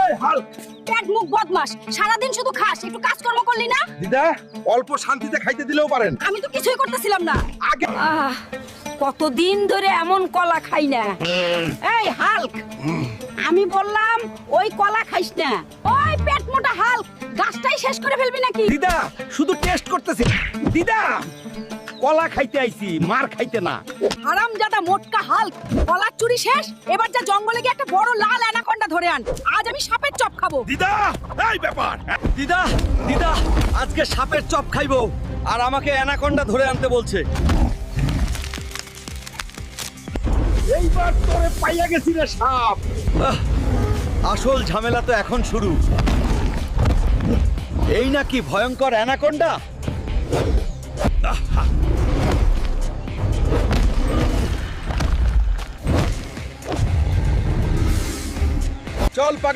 এই হাল্ক, পেট মুখ বদমাস, সারাদিন শুধু খাস, একটু কাজকর্ম করলি না? দিদা অল্প শান্তিতে খাইতে দিলেও পারেন। আমি তো কিছুই করতেছিলাম না। আগে কতদিন ধরে এমন কলা খাই না। এই হাল্ক, আমি বললাম ওই কলা খাইস না। ওই পেট মোটা হাল্ক, গাছটাই শেষ করে ফেলবি নাকি? দিদা শুধু টেস্ট করতেছি। দিদা কলা খাইতে আইছি, মার খাইতে না। হারামজাদা মোটকা হাল্ক, কলার চুরি শেষ, এবার যা জঙ্গলে গিয়ে একটা বড় লাল অ্যানাকোন্ডা ধরে আন। আজ আমি সাপের চপ খাবো। দিদা এই ব্যাপার। দিদা দিদা আজকে সাপের চপ খাইবো আর আমাকে অ্যানাকোন্ডা ধরে আনতে বলছে। এইবার তোরে পাইয়া গেছি রে সাপ। আসল ঝামেলা তো এখন শুরু। এই নাকি ভয়ঙ্কর অ্যানাকোন্ডা? চল পাগলা।